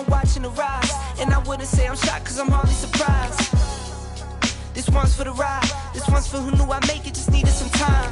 I'm watching the rise. And I wouldn't say I'm shocked, cause I'm hardly surprised. This one's for the ride. This one's for who knew I'd make it, just needed some time.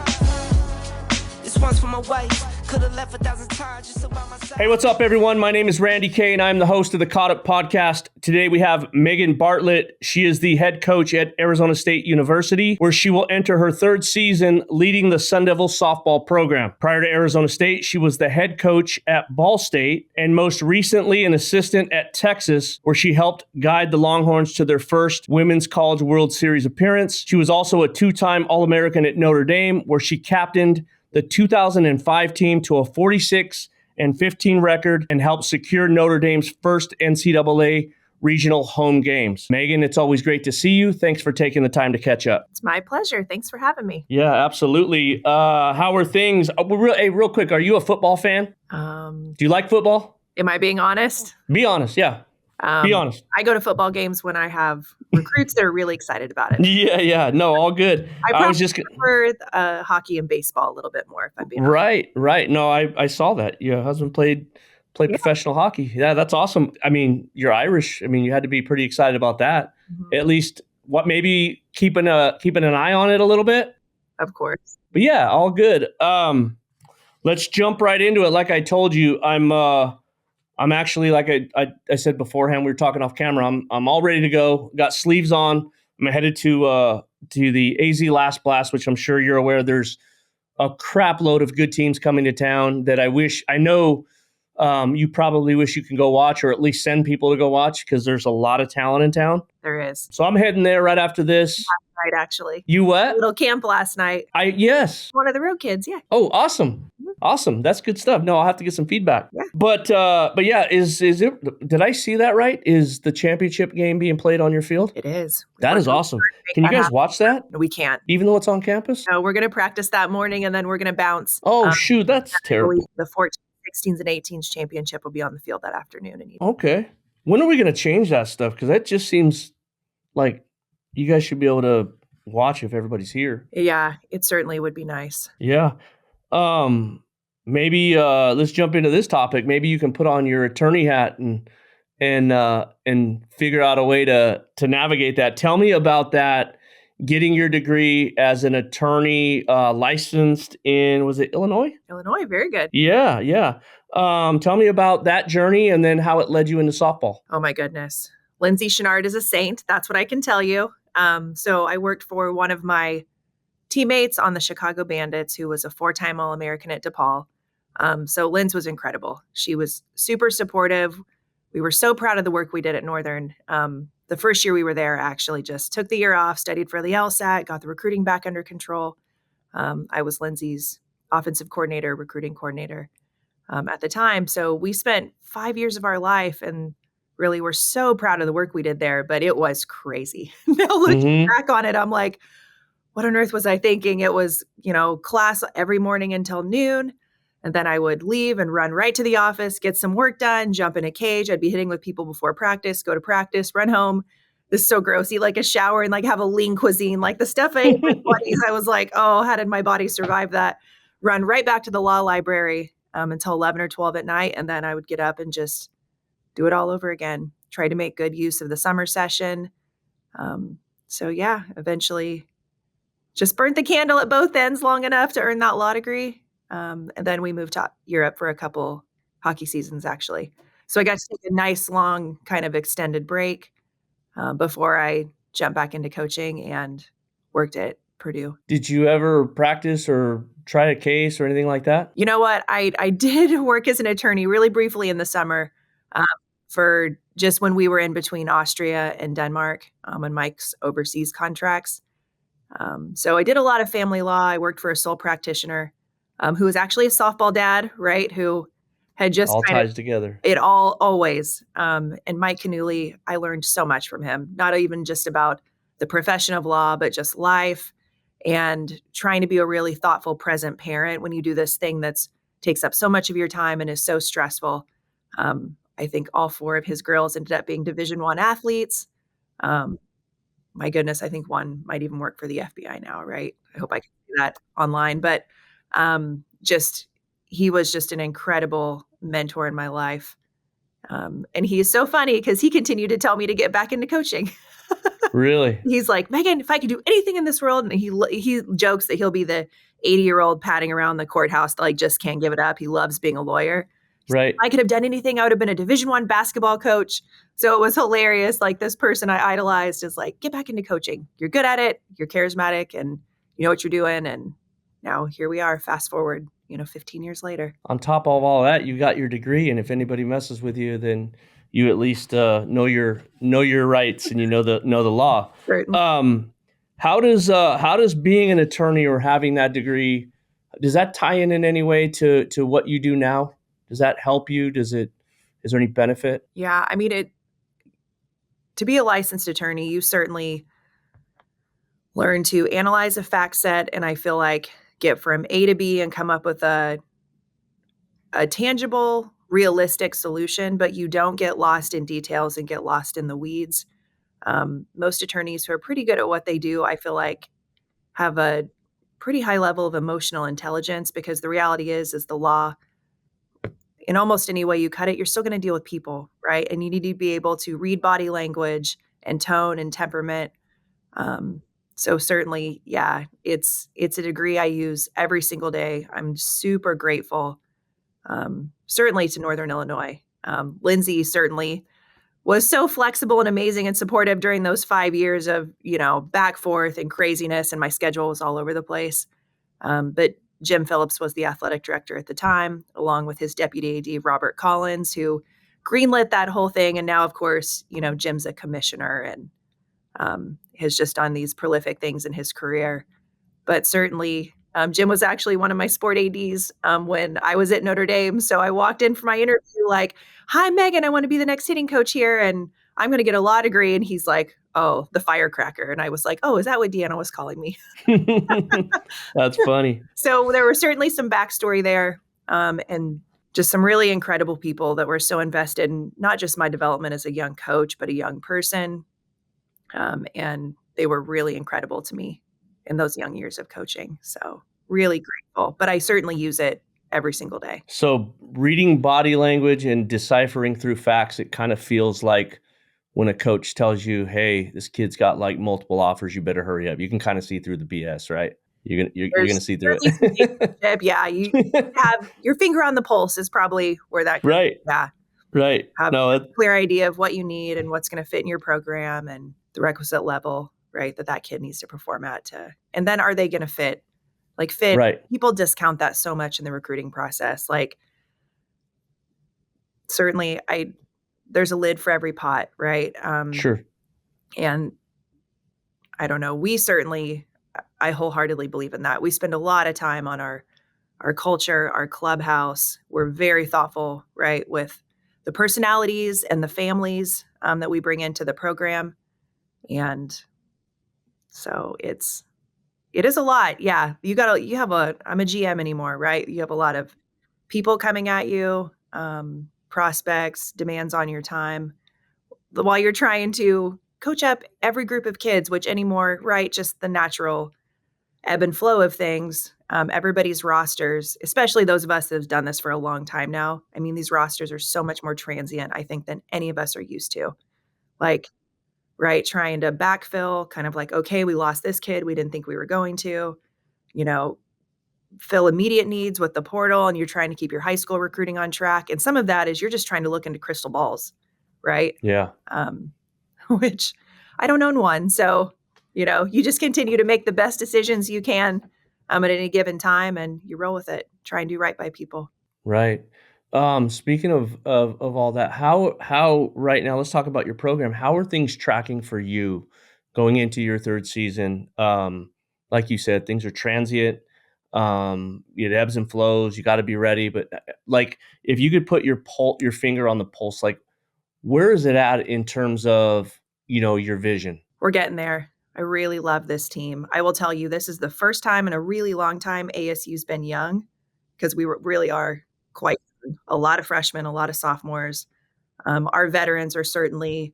This one's for my wife. Could have left 1,000 times just about my side. Hey, what's up, everyone? My name is Randy Kaye, and I'm the host of the Caught Up podcast. Today, we have Megan Bartlett. She is the head coach at Arizona State University, where she will enter her third season leading the Sun Devils softball program. Prior to Arizona State, she was the head coach at Ball State, and most recently an assistant at Texas, where she helped guide the Longhorns to their first Women's College World Series appearance. She was also a two-time All-American at Notre Dame, where she captained the 2005 team to a 46-15 record and helped secure Notre Dame's first NCAA regional home games. Megan, it's always great to see you. Thanks for taking the time to catch up. It's my pleasure. Thanks for having me. Yeah, absolutely. How are things? Real quick, are you a football fan? Do you like football? Am I being honest? Be honest, yeah. Be honest. I go to football games when I have recruits that are really excited about it. Yeah. No, all good. I was just prefer hockey and baseball a little bit more, if I'm being honest. Right. No, I saw that. Your husband played professional hockey. Yeah, that's awesome. I mean, you're Irish. I mean, you had to be pretty excited about that. Mm-hmm. At least, maybe keeping an eye on it a little bit. Of course. But yeah, all good. Let's jump right into it. Like I told you, I'm actually, like I said beforehand, we were talking off camera. I'm all ready to go. Got sleeves on. I'm headed to the AZ Last Blast, which I'm sure you're aware. There's a crap load of good teams coming to town that I know you probably wish you can go watch, or at least send people to go watch, because there's a lot of talent in town. There is. So I'm heading there right after this. Last night, actually. You what? Little camp last night. Yes. One of the road kids, yeah. Oh, awesome. Awesome. That's good stuff. No, I'll have to get some feedback. Yeah. But yeah, is it, did I see that right? Is the championship game being played on your field? It is. That is awesome. Can you guys watch that? No, we can't. Even though it's on campus? No, we're going to practice that morning, and then we're going to bounce. Oh, shoot. That's terrible. The 14s, 16s, and 18s championship will be on the field that afternoon. Okay. When are we going to change that stuff? Because that just seems like you guys should be able to watch if everybody's here. Yeah, it certainly would be nice. Yeah. Maybe let's jump into this topic. Maybe you can put on your attorney hat and figure out a way to navigate that. Tell me about that. Getting your degree as an attorney, licensed in, was it Illinois? Illinois, very good. Yeah. Tell me about that journey and then how it led you into softball. Oh my goodness. Lindsay Chenard is a saint. That's what I can tell you. So I worked for one of my teammates on the Chicago Bandits, who was a 4-time All-American at DePaul. So Linz was incredible. She was super supportive. We were so proud of the work we did at Northern. The first year we were there, actually just took the year off, studied for the LSAT, got the recruiting back under control. I was Lindsay's offensive coordinator, recruiting coordinator at the time. So we spent 5 years of our life and really were so proud of the work we did there, but it was crazy. Now looking back on it, I'm like, what on earth was I thinking? It was, class every morning until noon. And then I would leave and run right to the office, get some work done, jump in a cage. I'd be hitting with people before practice, go to practice, run home. This is so gross. Eat like a shower and have a lean cuisine, like the stuff I ate with buddies. I was like, oh, how did my body survive that? Run right back to the law library until 11 or 12 at night. And then I would get up and just do it all over again. Try to make good use of the summer session. So yeah, eventually just burnt the candle at both ends long enough to earn that law degree. And then we moved to Europe for a couple hockey seasons, actually. So I got to take a nice, long, kind of extended break before I jumped back into coaching and worked at Purdue. Did you ever practice or try a case or anything like that? You know what? I did work as an attorney really briefly in the summer for just when we were in between Austria and Denmark on Mike's overseas contracts. So I did a lot of family law. I worked for a sole practitioner who was actually a softball dad, right? Who had just all ties together. It all always. And Mike Canuli, I learned so much from him, not even just about the profession of law, but just life and trying to be a really thoughtful, present parent when you do this thing that's takes up so much of your time and is so stressful. I think all 4 of his girls ended up being Division I athletes. My goodness, I think one might even work for the FBI now, right? I hope I can do that online. But he was just an incredible mentor in my life. And he is so funny because he continued to tell me to get back into coaching. Really? He's like, Megan, if I could do anything in this world, and he jokes that he'll be the 80-year-old padding around the courthouse that like just can't give it up. He loves being a lawyer. Right. I could have done anything. I would have been a Division I basketball coach. So it was hilarious. Like this person I idolized is like, get back into coaching. You're good at it. You're charismatic and you know what you're doing. And now here we are, fast forward, 15 years later. On top of all that, you got your degree, and if anybody messes with you, then you at least know your rights and you know the law. Certainly. How does being an attorney or having that degree, does that tie in any way to what you do now? Does that help you? Is there any benefit? Yeah, I mean, to be a licensed attorney, you certainly learn to analyze a fact set, and I feel like get from A to B and come up with a tangible, realistic solution, but you don't get lost in details and get lost in the weeds. Most attorneys who are pretty good at what they do, I feel like, have a pretty high level of emotional intelligence, because the reality is the law, in almost any way you cut it, you're still going to deal with people, right? And you need to be able to read body language and tone and temperament. So certainly, yeah, it's a degree I use every single day. I'm super grateful, certainly to Northern Illinois. Lindsay certainly was so flexible and amazing and supportive during those 5 years of, back forth and craziness, and my schedule was all over the place. But Jim Phillips was the athletic director at the time, along with his deputy AD, Robert Collins, who greenlit that whole thing. And now, of course, Jim's a commissioner and has just done these prolific things in his career. But certainly, Jim was actually one of my sport ADs when I was at Notre Dame. So I walked in for my interview like, hi, Megan, I want to be the next hitting coach here, and I'm going to get a law degree. And he's like, oh, the firecracker. And I was like, oh, is that what Deanna was calling me? That's funny. So there were certainly some backstory there, and just some really incredible people that were so invested in not just my development as a young coach, but a young person. And they were really incredible to me in those young years of coaching. So really grateful, but I certainly use it every single day. So reading body language and deciphering through facts, it kind of feels like when a coach tells you, hey, this kid's got like multiple offers, you better hurry up. You can kind of see through the BS, right? You're gonna see through it. Yeah, you have your finger on the pulse is probably where that comes. Right. Yeah. Right. Have a clear idea of what you need and what's going to fit in your program and the requisite level, right, that kid needs to perform at. And then are they going to fit? Like fit, right. People discount that so much in the recruiting process. Like certainly there's a lid for every pot, right? Sure. And I don't know, I wholeheartedly believe in that. We spend a lot of time on our culture, our clubhouse. We're very thoughtful, right, with the personalities and the families that we bring into the program. And so it is a lot. Yeah. I'm a GM anymore, right? You have a lot of people coming at you, prospects, demands on your time while you're trying to coach up every group of kids, which anymore, right? Just the natural ebb and flow of things. Everybody's rosters, especially those of us that have done this for a long time now. I mean, these rosters are so much more transient, I think, than any of us are used to. Like, right, trying to backfill, kind of like, okay, we lost this kid we didn't think we were going to, fill immediate needs with the portal, and you're trying to keep your high school recruiting on track. And some of that is you're just trying to look into crystal balls, right? Yeah. Which I don't own one. So, you just continue to make the best decisions you can at any given time, and you roll with it. Try and do right by people. Right. Speaking of all that, how right now, let's talk about your program. How are things tracking for you going into your third season? Like you said, things are transient. It ebbs and flows. You got to be ready. But like, if you could put your finger on the pulse, like where is it at in terms of, your vision? We're getting there. I really love this team. I will tell you, this is the first time in a really long time ASU's been young, because we really are quite young. A lot of freshmen, a lot of sophomores. Our veterans are certainly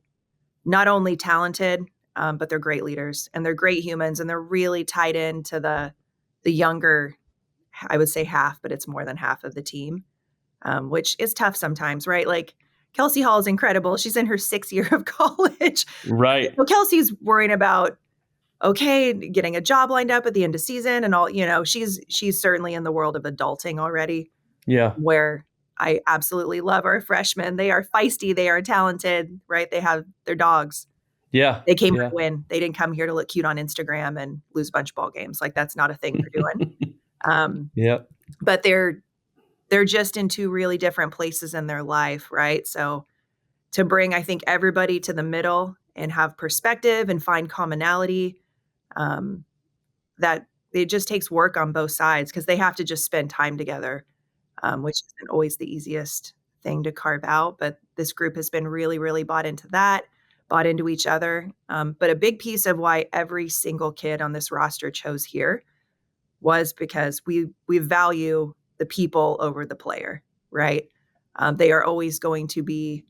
not only talented, but they're great leaders and they're great humans, and they're really tied into the younger, I would say half, but it's more than half of the team, which is tough sometimes, right? Like Kelsey Hall is incredible. She's in her 6th year of college. Right. So Kelsey's worrying about, okay, getting a job lined up at the end of season and all, she's certainly in the world of adulting already, Yeah. where I absolutely love our freshmen. They are feisty. They are talented, right? They have their dogs. Yeah. They came to win. They didn't come here to look cute on Instagram and lose a bunch of ball games. Like, that's not a thing they're doing. Yeah. But they're just in two really different places in their life, right? So to bring, I think, everybody to the middle and have perspective and find commonality, that it just takes work on both sides because they have to just spend time together, which isn't always the easiest thing to carve out. But this group has been really, really bought into that, bought into each other. But a big piece of why every single kid on this roster chose here was because we value the people over the player, right? They are always going to be,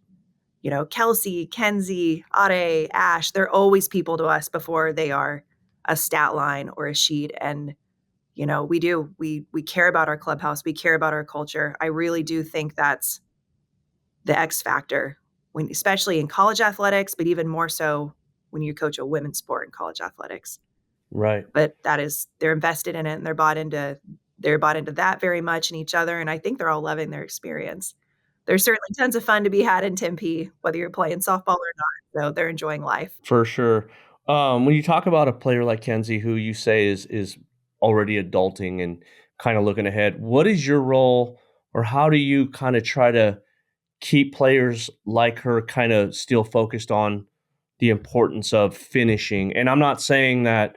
Kelsey, Kenzie, Ade, Ash, they're always people to us before they are a stat line or a sheet. And, we care about our clubhouse. We care about our culture. I really do think that's the X factor especially in college athletics, but even more so when you coach a women's sport in college athletics. Right. But they're invested in it and they're bought into that very much in each other. And I think they're all loving their experience. There's certainly tons of fun to be had in Tempe, whether you're playing softball or not. So they're enjoying life. For sure. When you talk about a player like Kenzie, who you say is already adulting and kind of looking ahead, what is your role, or how do you kind of try to keep players like her kind of still focused on the importance of finishing? And I'm not saying that,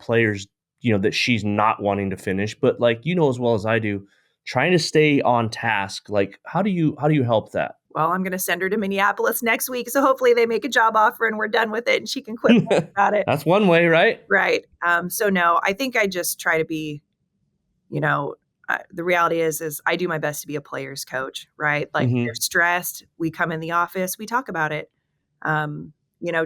players, that she's not wanting to finish, but like, as well as I do, trying to stay on task. Like, how do you help that? Well, I'm going to send her to Minneapolis next week. So hopefully they make a job offer and we're done with it and she can quit about it. That's one way, right? Right. So no, I think I just try to be, the reality is I do my best to be a player's coach, right? Like, they're stressed. We come in the office, we talk about it.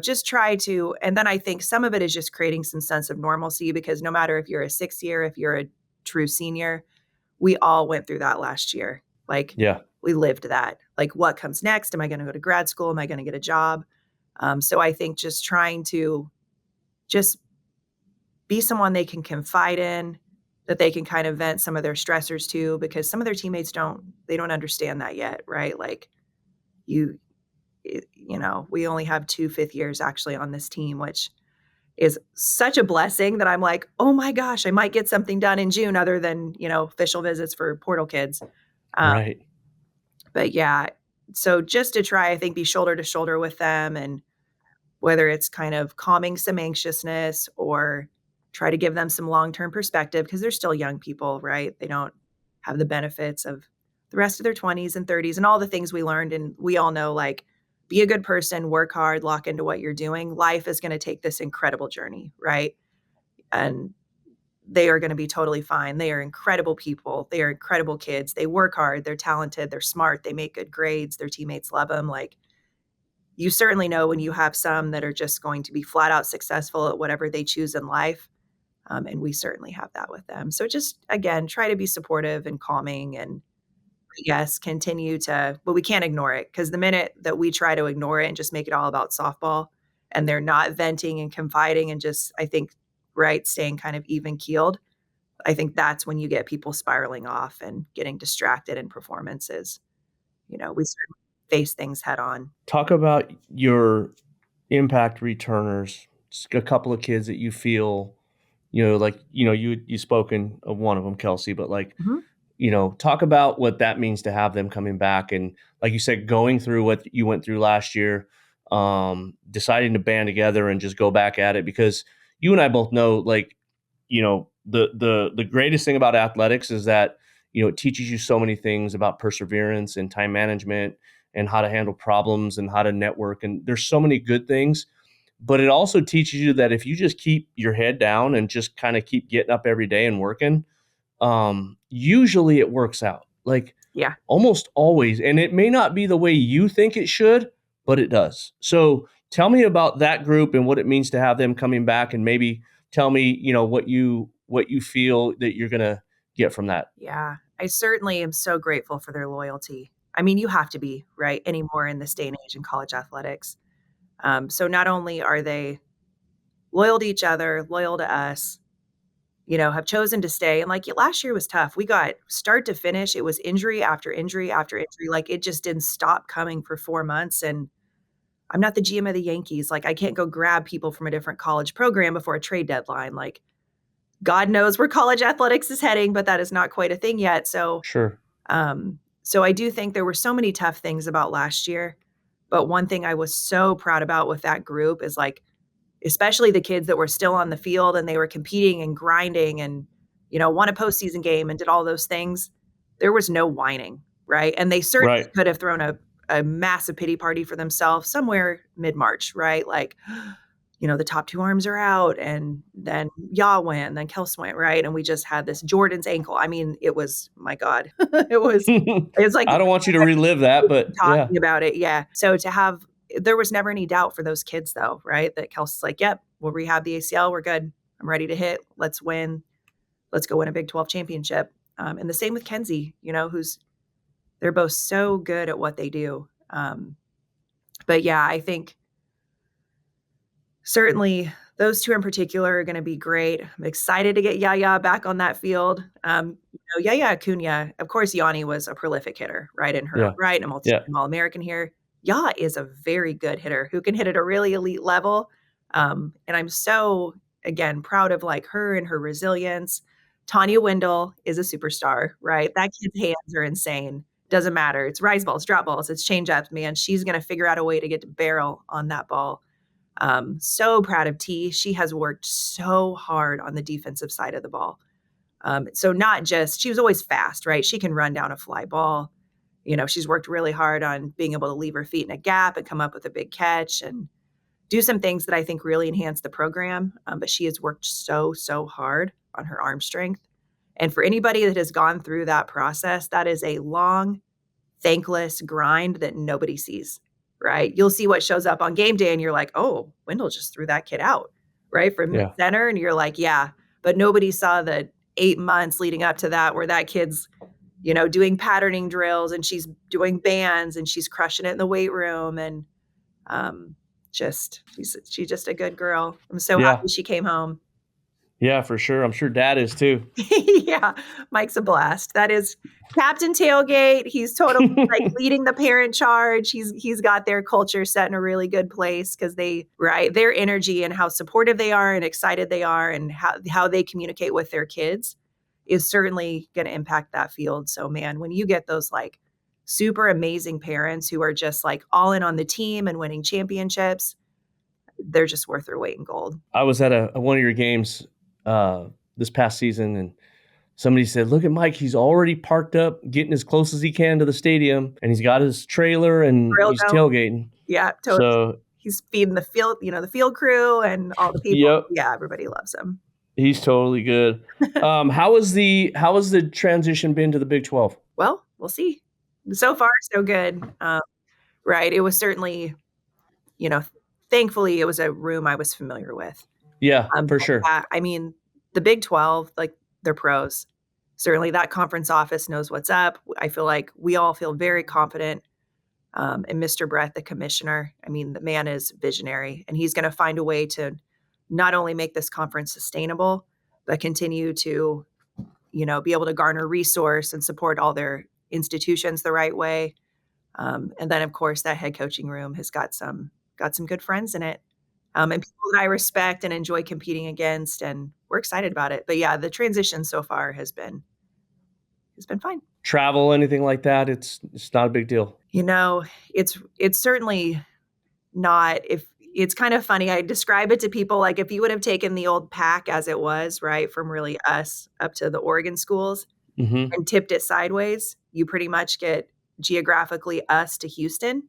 Just try to, and then I think some of it is just creating some sense of normalcy, because no matter if you're a 6th year, if you're a true senior, we all went through that last year. Like, Yeah. we lived that. Like, what comes next? Am I going to go to grad school? Am I going to get a job? So I think just trying to just be someone they can confide in, that they can kind of vent some of their stressors to, because some of their teammates don't understand that yet, right? Like, we only have 2 5th years actually on this team, which is such a blessing that I'm like, oh my gosh, I might get something done in June other than, official visits for portal kids. Right. But yeah, so just to try, I think, be shoulder to shoulder with them, and whether it's kind of calming some anxiousness or try to give them some long-term perspective, because they're still young people, right? They don't have the benefits of the rest of their 20s and 30s and all the things we learned. And we all know, like, be a good person, work hard, lock into what you're doing. Life is going to take this incredible journey, right? And they are going to be totally fine. They are incredible people. They are incredible kids. They work hard. They're talented. They're smart. They make good grades. Their teammates love them. Like, you certainly know when you have some that are just going to be flat out successful at whatever they choose in life. And we certainly have that with them. So just, again, try to be supportive and calming, and yes, continue to, but we can't ignore it, because the minute that we try to ignore it and just make it all about softball, and they're not venting and confiding and just, I think, right, staying kind of even keeled, I think that's when you get people spiraling off and getting distracted in performances. We certainly face things head on. Talk about your impact returners, just a couple of kids that you feel, like, you spoken of one of them, Kelsey, but like, talk about what that means to have them coming back. And like you said, going through what you went through last year, deciding to band together and just go back at it, because you and I both know, like, the greatest thing about athletics is that, it teaches you so many things about perseverance and time management and how to handle problems and how to network. And there's so many good things, but it also teaches you that if you just keep your head down and just kind of keep getting up every day and working, usually it works out. Like, Yeah. almost always. And it may not be the way you think it should, but it does. So tell me about that group and what it means to have them coming back, and maybe tell me, what you feel that you're going to get from that. Yeah. I certainly am so grateful for their loyalty. I mean, you have to be, right, anymore in this day and age in college athletics. So not only are they loyal to each other, loyal to us, have chosen to stay. And like last year was tough. We got start to finish. It was injury after injury after injury. Like it just didn't stop coming for 4 months. And I'm not the GM of the Yankees. Like I can't go grab people from a different college program before a trade deadline. Like God knows where college athletics is heading, but that is not quite a thing yet. So, Sure. so I do think there were so many tough things about last year. But one thing I was so proud about with that group is like, especially the kids that were still on the field and they were competing and grinding and, won a postseason game and did all those things. There was no whining, right? And they certainly Right. could have thrown a massive pity party for themselves somewhere mid-March, right? Like, the top two arms are out and then Yael went, then Kels went, right? And we just had this Jordan's ankle. I mean, it was, my God, it was like, I don't want you to relive that, but yeah. talking about it. Yeah. So there was never any doubt for those kids though, right? That Kelsey's like, yep, we'll rehab the ACL. We're good. I'm ready to hit. Let's win. Let's go win a Big 12 championship. And the same with Kenzie, they're both so good at what they do. But yeah, I think certainly those two in particular are going to be great. I'm excited to get Yaya back on that field. Yaya Acuna, of course, Yanni was a prolific hitter, right? In her own right, and a multi-time All-American here. Ya is a very good hitter who can hit at a really elite level. And I'm so, again, proud of like her and her resilience. Tanya Wendell is a superstar, right? That kid's hands are insane. Doesn't matter. It's rise balls, drop balls, it's change ups, man. She's going to figure out a way to get to barrel on that ball. So proud of T. She has worked so hard on the defensive side of the ball. So not just, she was always fast, right? She can run down a fly ball. She's worked really hard on being able to leave her feet in a gap and come up with a big catch and do some things that I think really enhance the program. But she has worked so, so hard on her arm strength. And for anybody that has gone through that process, that is a long, thankless grind that nobody sees, right? You'll see what shows up on game day and you're like, oh, Wendell just threw that kid out, right? From mid-center. And you're like, yeah, but nobody saw the 8 months leading up to that where that kid's doing patterning drills and she's doing bands and she's crushing it in the weight room. And she's just a good girl. I'm so happy she came home. Yeah, for sure. I'm sure Dad is too. Yeah, Mike's a blast. That is Captain Tailgate. He's totally like leading the parent charge. He's got their culture set in a really good place because their energy and how supportive they are and excited they are and how they communicate with their kids is certainly going to impact that field. So man, when you get those like super amazing parents who are just like all in on the team and winning championships, they're just worth their weight in gold. I was at one of your games this past season and somebody said, look at Mike, he's already parked up, getting as close as he can to the stadium and he's got his trailer and he's tailgating. Yeah, totally. So he's feeding the field, the field crew and all the people. Yep. Yeah, everybody loves him. He's totally good. How has the transition been to the Big 12? Well, we'll see. So far, so good. Right. It was certainly, thankfully it was a room I was familiar with. Yeah, for sure. I mean, the Big 12, like they're pros. Certainly that conference office knows what's up. I feel like we all feel very confident in Mr. Brett, the commissioner. I mean, the man is visionary and he's going to find a way to not only make this conference sustainable, but continue to, be able to garner resource and support all their institutions the right way. And then of course that head coaching room has got some good friends in it. And people that I respect and enjoy competing against, and we're excited about it. But yeah, the transition so far has been fine. Travel, anything like that, it's not a big deal. It's certainly not. If it's kind of funny, I describe it to people like if you would have taken the old pack as it was, right, from really us up to the Oregon schools and tipped it sideways, you pretty much get geographically us to Houston.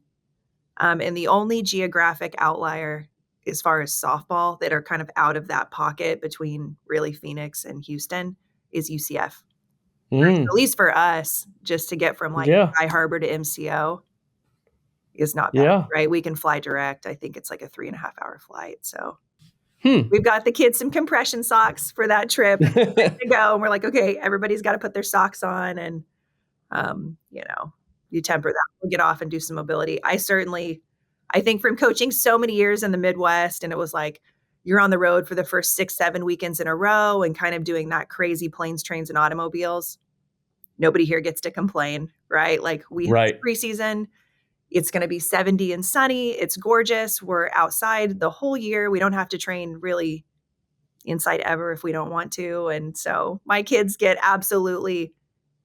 And the only geographic outlier as far as softball that are kind of out of that pocket between really Phoenix and Houston is UCF. At least for us, just to get from Sky Harbor to MCO is not bad, right? We can fly direct. I think it's like a 3.5-hour flight. So we've got the kids some compression socks for that trip to go. And we're like, okay, everybody's got to put their socks on and, you temper that. We'll get off and do some mobility. I think from coaching so many years in the Midwest, and it was like, you're on the road for the first 6-7 weekends in a row and kind of doing that crazy planes, trains, and automobiles. Nobody here gets to complain, right? Like we have Right. preseason. It's going to be 70 and sunny. It's gorgeous. We're outside the whole year. We don't have to train really inside ever if we don't want to. And so my kids get absolutely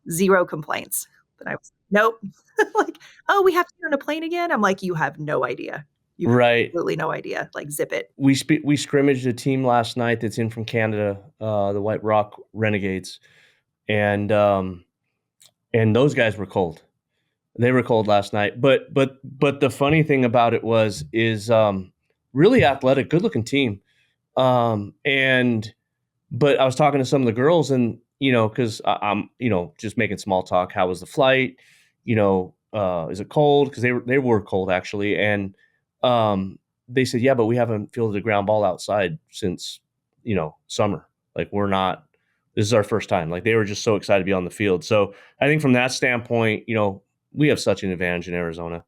zero complaints. But I was, nope. Like, oh, we have to get on a plane again. I'm like, you have no idea. You have Right. absolutely no idea. Like, zip it. We scrimmaged a team last night that's in from Canada, the White Rock Renegades, and those guys were cold. They were cold last night. But the funny thing about it is really athletic, good looking team. But I was talking to some of the girls, and because I'm just making small talk. How was the flight? Is it cold? Because they were cold actually, and they said, yeah, but we haven't fielded a ground ball outside since summer. Like we're not. This is our first time. Like they were just so excited to be on the field. So I think from that standpoint, we have such an advantage in Arizona.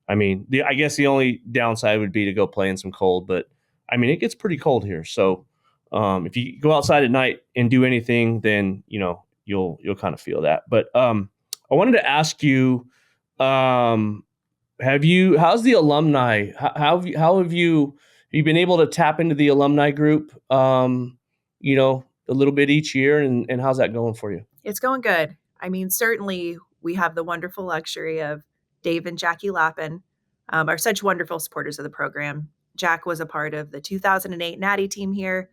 I mean, I guess the only downside would be to go play in some cold, but I mean, it gets pretty cold here. So if you go outside at night and do anything, then you'll kind of feel that. But I wanted to ask you, how's the alumni? How have you been able to tap into the alumni group? A little bit each year, and how's that going for you? It's going good. I mean, certainly we have the wonderful luxury of Dave and Jackie Lappin, are such wonderful supporters of the program. Jack was a part of the 2008 Natty team here,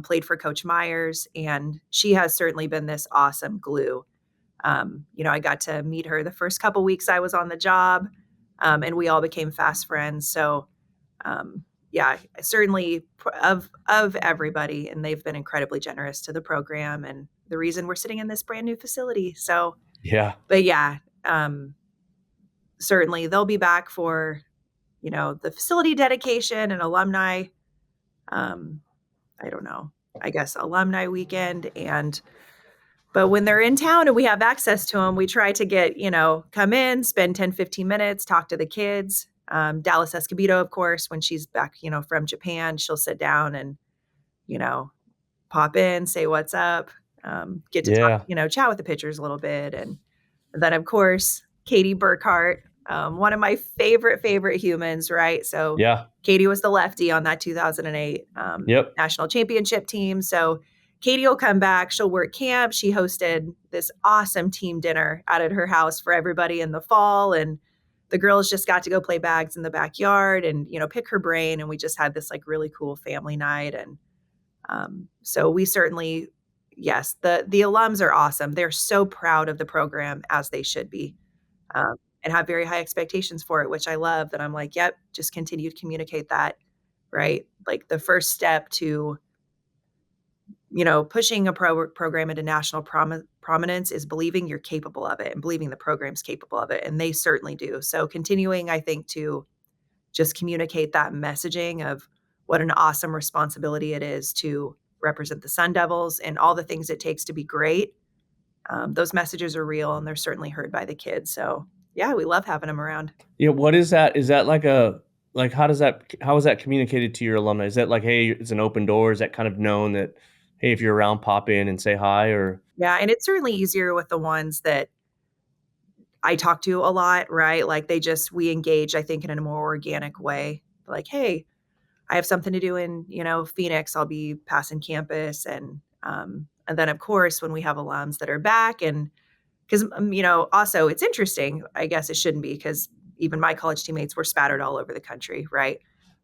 played for Coach Myers, and she has certainly been this awesome glue. I got to meet her the first couple weeks I was on the job, and we all became fast friends. So, certainly of everybody, and they've been incredibly generous to the program and the reason we're sitting in this brand new facility. So, yeah, but yeah, certainly they'll be back for, the facility dedication and alumni. I don't know, I guess alumni weekend. But when they're in town and we have access to them, we try to get, come in, spend 10, 15 minutes, talk to the kids. Dallas Escobedo, of course, when she's back, from Japan, she'll sit down and, pop in, say what's up, get to talk, chat with the pitchers a little bit. And then, of course, Katie Burkhart, one of my favorite humans, right? So yeah, Katie was the lefty on that 2008 national championship team. So Katie will come back. She'll work camp. She hosted this awesome team dinner out at her house for everybody in the fall. And the girls just got to go play bags in the backyard and, pick her brain. And we just had this like really cool family night. And so we certainly, yes, the alums are awesome. They're so proud of the program, as they should be, and have very high expectations for it, which I love. That I'm like, yep, just continue to communicate that, right? Like the first step to, pushing a program into national prominence is believing you're capable of it and believing the program's capable of it. And they certainly do. So continuing, I think, to just communicate that messaging of what an awesome responsibility it is to represent the Sun Devils and all the things it takes to be great. Those messages are real, and they're certainly heard by the kids. So yeah, we love having them around. Yeah. What is that? Is that how is that communicated to your alumni? Is that like, hey, it's an open door? Is that kind of known that, hey, if you're around, pop in and say hi? Or yeah, and it's certainly easier with the ones that I talk to a lot, right? Like we engage, I think, in a more organic way. Like, hey, I have something to do in, Phoenix. I'll be passing campus. And then of course, when we have alums that are back, and because, also it's interesting, I guess it shouldn't be, because even my college teammates were spattered all over the country. Right.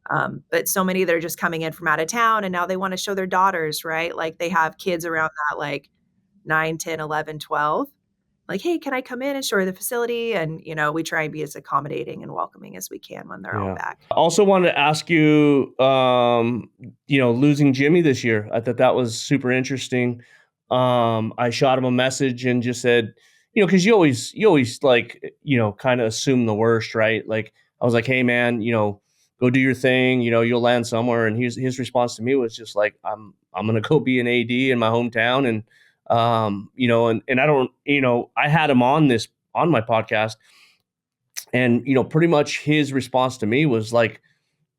But so many that are just coming in from out of town, and now they want to show their daughters, right? Like they have kids around that, like 9, 10, 11, 12. Like, hey, can I come in and show her the facility? And, we try and be as accommodating and welcoming as we can when they're all back. I also wanted to ask you, losing Jimmy this year. I thought that was super interesting. I shot him a message and just said, because you always like, kind of assume the worst, right? Like I was like, hey man, go do your thing, you'll land somewhere. And his response to me was just like, I'm going to go be an AD in my hometown. And, and I don't, I had him on this on my podcast. And, pretty much his response to me was like,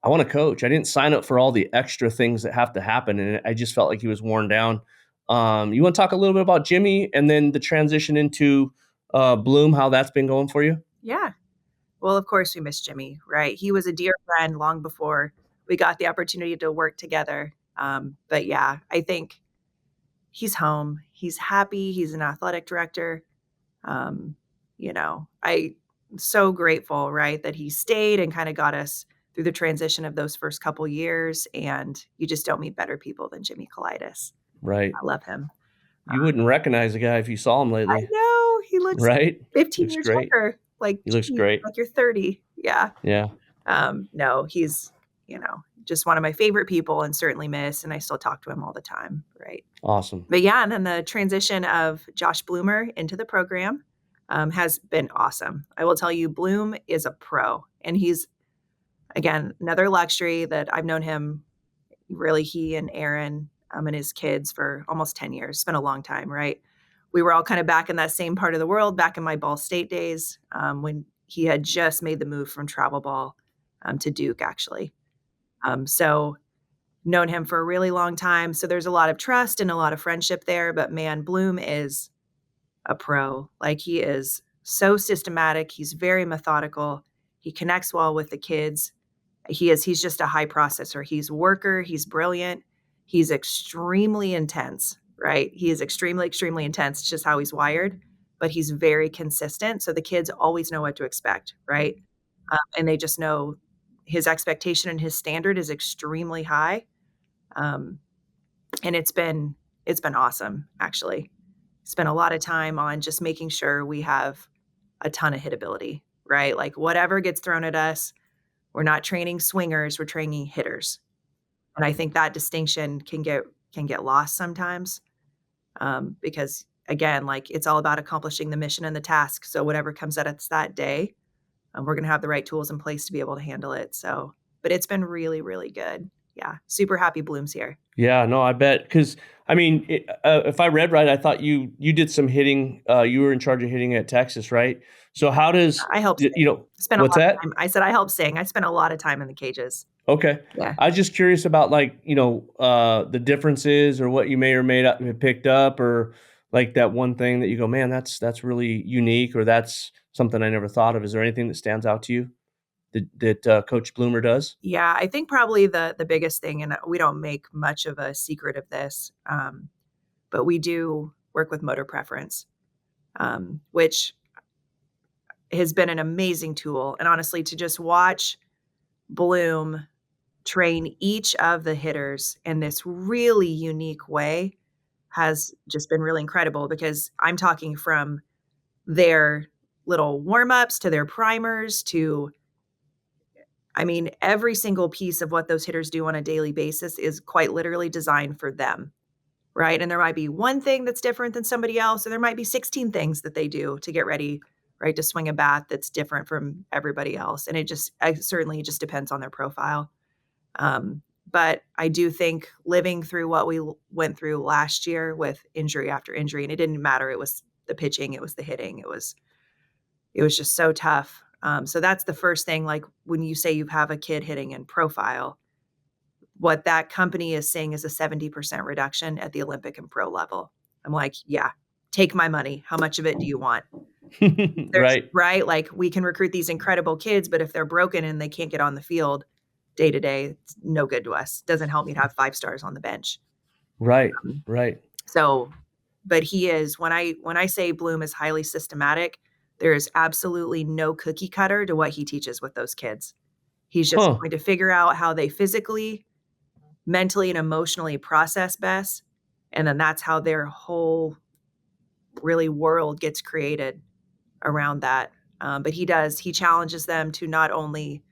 I want to coach. I didn't sign up for all the extra things that have to happen. And I just felt like he was worn down. You want to talk a little bit about Jimmy and then the transition into Bloom, how that's been going for you? Yeah. Well, of course we miss Jimmy, right? He was a dear friend long before we got the opportunity to work together. But yeah, I think he's home. He's happy. He's an athletic director. Um, I'm so grateful, right, that he stayed and kind of got us through the transition of those first couple years. And you just don't meet better people than Jimmy Colitis. Right. I love him. You wouldn't recognize the guy if you saw him I lately. know he looks Right? 15 Looks years great. younger. Like, He looks geez, great. like you're 30. Yeah. Yeah. No, he's, just one of my favorite people and certainly miss. And I still talk to him all the time. Right. Awesome. But yeah, and then the transition of Josh Bloomer into the program has been awesome. I will tell you, Bloom is a pro, and he's, again, another luxury that I've known him, really, he and Aaron and his kids for almost 10 years. It's been a long time, right? We were all kind of back in that same part of the world, back in my Ball State days, when he had just made the move from travel ball to Duke, actually. So known him for a really long time. So there's a lot of trust and a lot of friendship there. But man, Bloom is a pro. Like, he is so systematic. He's very methodical. He connects well with the kids. He's just a high processor. He's a worker. He's brilliant. He's extremely intense, right? He is extremely, extremely intense. It's just how he's wired, but he's very consistent. So the kids always know what to expect, right? And they just know his expectation and his standard is extremely high. And it's been awesome, actually. Spent a lot of time on just making sure we have a ton of hitability, right? Like, whatever gets thrown at us, we're not training swingers, we're training hitters. And I think that distinction can get lost sometimes, because, again, like, it's all about accomplishing the mission and the task. So whatever comes at us that day, we're going to have the right tools in place to be able to handle it. So, but it's been really, really good. Yeah. Super happy Bloom's here. Yeah, no, I bet. Because, I mean, if I read right, I thought you did some hitting. You were in charge of hitting at Texas, right? So how does, I helped spend what's a lot that? of time. I said I helped sing. I spent a lot of time in the cages. Okay. Yeah. I was just curious about, like, the differences or what you may or may not have picked up, or like that one thing that you go, man, that's really unique, or that's something I never thought of. Is there anything that stands out to you that Coach Bloomer does? Yeah, I think probably the biggest thing, and we don't make much of a secret of this, but we do work with motor preference, which has been an amazing tool. And honestly, to just watch Bloom train each of the hitters in this really unique way has just been really incredible, because I'm talking from their little warm-ups to their primers to, I mean, every single piece of what those hitters do on a daily basis is quite literally designed for them, right? And there might be one thing that's different than somebody else, or there might be 16 things that they do to get ready, right, to swing a bat that's different from everybody else. And it certainly just depends on their profile. But I do think living through what we went through last year with injury after injury, and it didn't matter, it was the pitching, it was the hitting, it was just so tough. So that's the first thing. Like, when you say you have a kid hitting in profile, what that company is saying is a 70% reduction at the Olympic and pro level. I'm like, yeah, take my money. How much of it do you want? Right. Right. Like, we can recruit these incredible kids, but if they're broken and they can't get on the field day to day, it's no good to us. Doesn't help me to have 5 stars on the bench. Right. Right. So, but he is, when I say Bloom is highly systematic, there is absolutely no cookie cutter to what he teaches with those kids. He's just going to figure out how they physically, mentally, and emotionally process best. And then that's how their whole really world gets created around that. But he challenges them to not only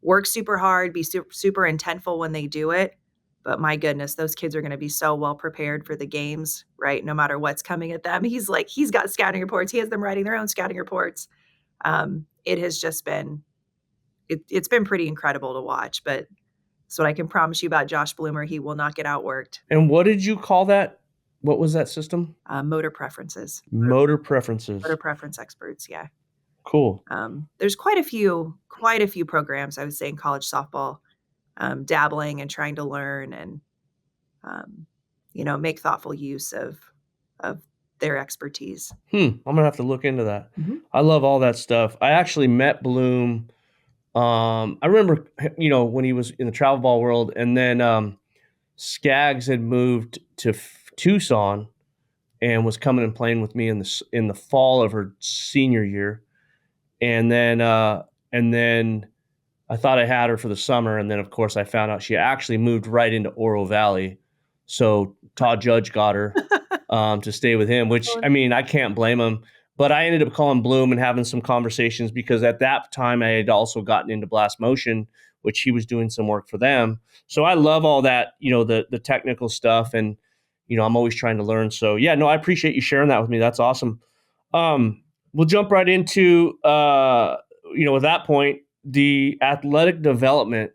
work super hard, be super, super intentful when they do it, but my goodness, those kids are going to be so well prepared for the games, right? No matter what's coming at them. He's got scouting reports. He has them writing their own scouting reports. It has just been, it's been pretty incredible to watch. But that's what I can promise you about Josh Bloomer. He will not get outworked. And what did you call that What was that system? Motor preferences. Motor preferences. Motor preference experts. Yeah. Cool. There's quite a few programs, I would say, in college softball, dabbling and trying to learn and, make thoughtful use of their expertise. I'm going to have to look into that. Mm-hmm. I love all that stuff. I actually met Bloom. I remember, when he was in the travel ball world, and then Skaggs had moved to Tucson and was coming and playing with me in the fall of her senior year. And then I thought I had her for the summer, and then of course I found out she actually moved right into Oro Valley. So Todd Judge got her to stay with him, which I can't blame him. But I ended up calling Bloom and having some conversations because at that time I had also gotten into Blast Motion, which he was doing some work for them. So I love all that, the technical stuff, and I'm always trying to learn. So yeah, no, I appreciate you sharing that with me. That's awesome. We'll jump right into at that point, the athletic development.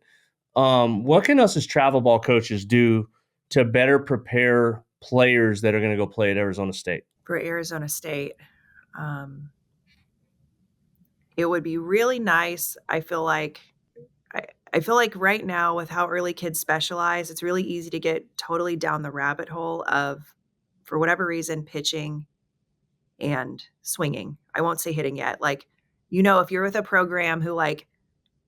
What can us as travel ball coaches do to better prepare players that are going to go play at Arizona State? For Arizona State, it would be really nice. I feel like right now, with how early kids specialize, it's really easy to get totally down the rabbit hole of, for whatever reason, pitching and swinging. I won't say hitting yet. Like, if you're with a program who, like,